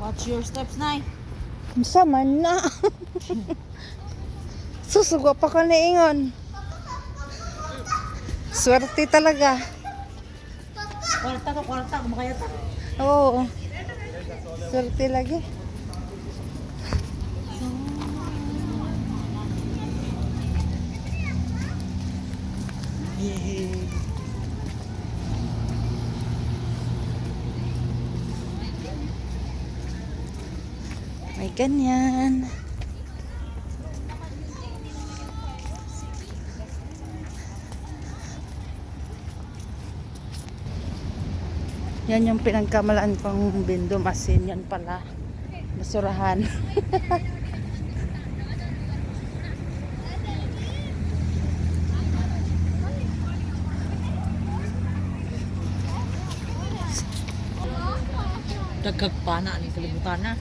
Watch your steps, Nay. Sama na. Susugwa pa ka na ingon. Swerte talaga. Kwarta, kumakayat. Oo. Swerte lagi. May ganyan. Yan yung pinagkamalaan kong bindo masin. Yan pala. Basurahan. Dagkagpana ni kalibutan na.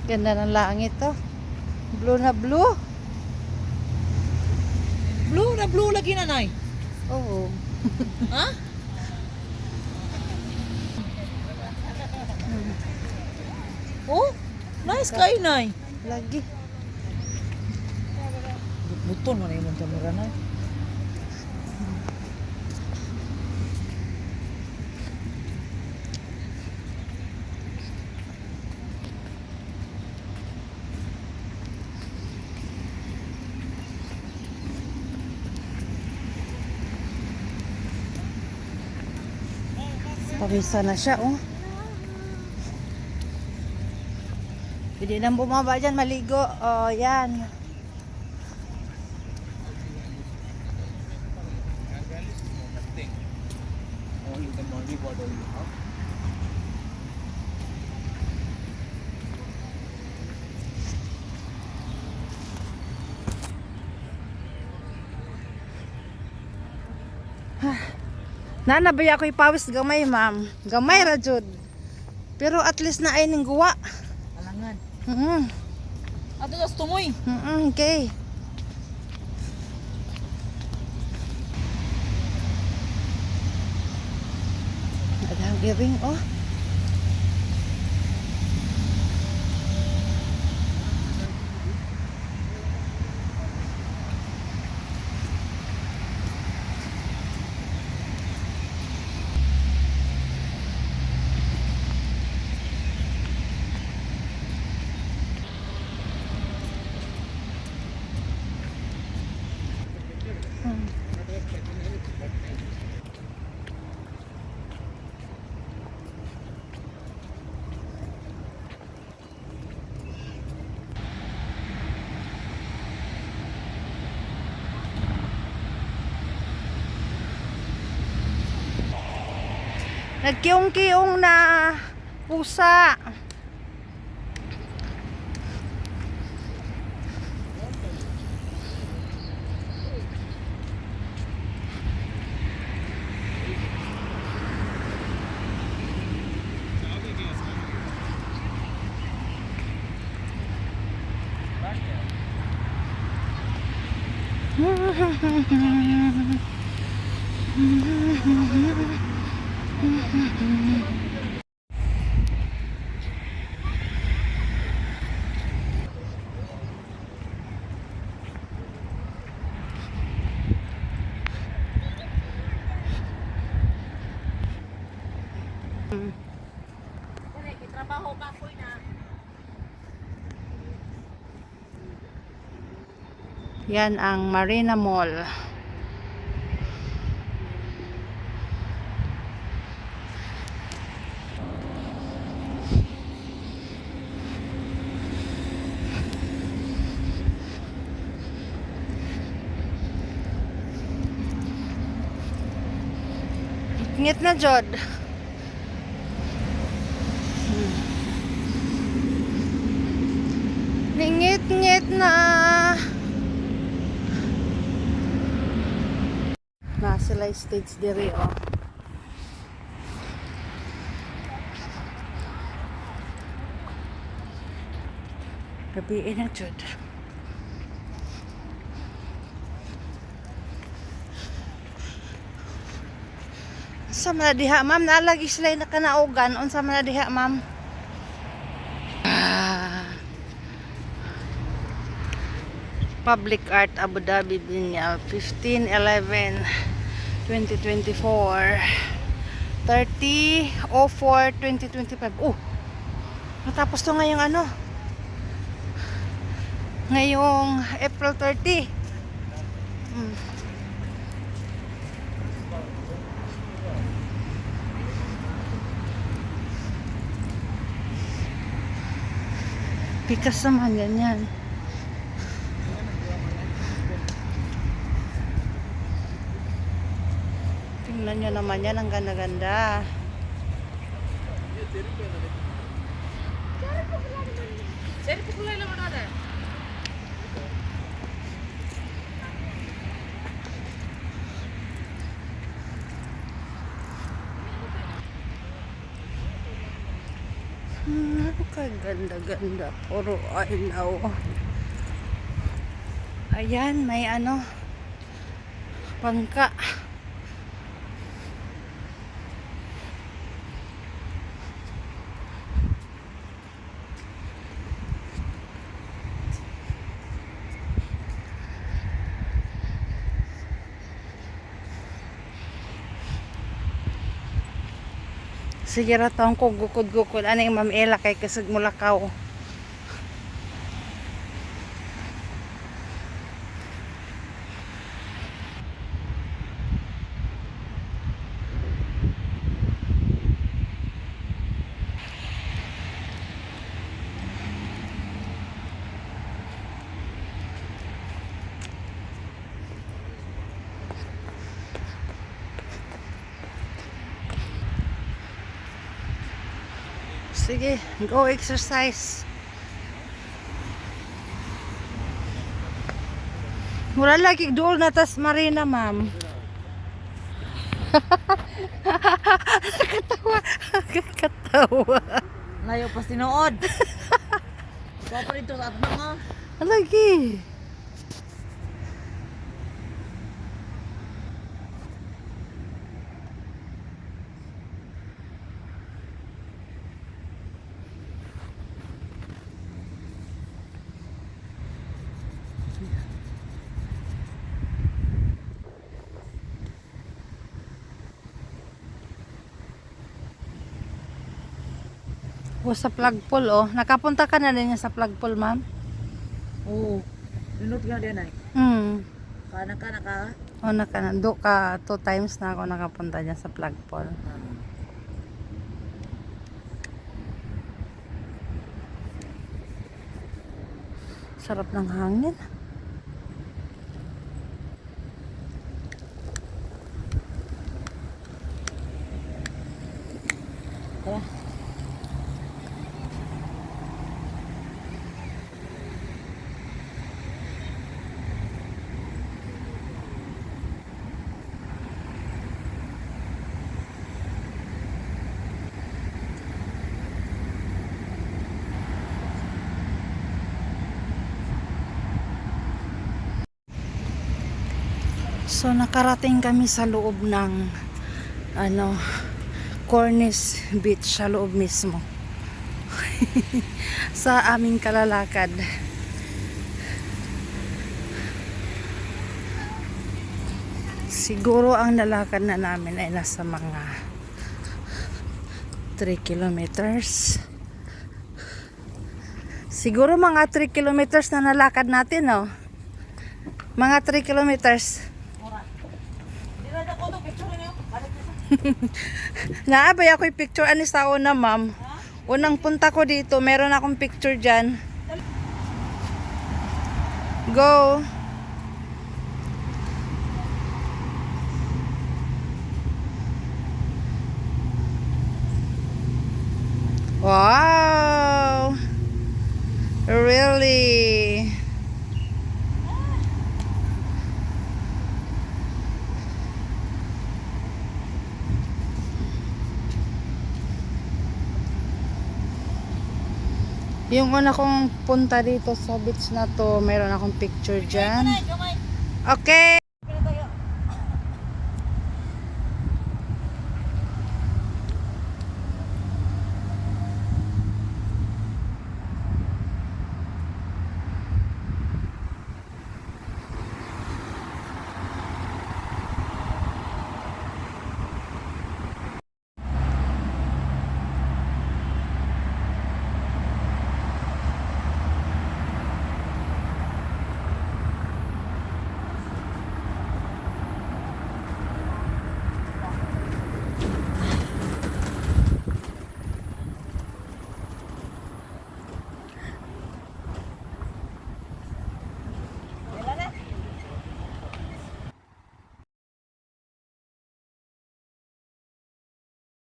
Ganda ng langit to. Blue na blue. Blue lagi na, Nay. Oo. Ha? Oh, nice sky, Nay. Lagi. Buton man yung kamera, Nay. Pawisa na siya, oh. Pwede nang bumaba dyan, maligo. Oh, yan. Nanabay ako ipawis gamay, ma'am. Gamay ra jud. Pero at least na ay ning guwa. Alangan. Ato gas tumoy. Okay. Adang iring, oh. Nagkiyong-kiyong na pusa. Trabaho pa ko na. Yan ang Marina Mall. Ngit na jod. Ningit-ngit na. Nasa sila stage diri, oh. Gabi na jud. Sa man na diha, ma'am, naalagi sila na kanaugan. Unsa man na diha, ma'am? Public Art Abu Dhabi Binyal 15/11/2024 30/04/2025. Natapos to ngayong ano? Ngayong April 30. Pikas naman ganyan. Tingnan nyo naman yan, ang ganda-ganda. Kaganda-ganda. Puro ilaw. Ayan, may ano, bangka. Sige ra taong ko gukod-gukod. Ano yung Ma'am Ella kay kasag mulakaw. Sige, go exercise. Mura lagi dool na tas marina, ma'am. Katawa. Layo pa sinuod. Ikaw pa dito sa atbang mo. Lagi. Sa flagpole, nakapunta ka na din sa flagpole, ma'am? Oo. Linot nga din ay. Kana ka. Nakanando ka 2 times na ako nakapunta dyan sa flagpole. Sarap ng hangin. Tara. So nakarating kami sa loob ng Cornice Beach, sa loob mismo. Sa aming kalalakad. Siguro ang nalakad na namin ay nasa mga 3 kilometers. Siguro mga 3 kilometers na nalakad natin, no? Mga 3 kilometers. Naabay ako'y picture anis sa una, ma'am. Unang punta ko dito, meron akong picture dyan. Go! Wow! Really? Yung una kong punta dito sa beach na to, meron akong picture dyan. Okay!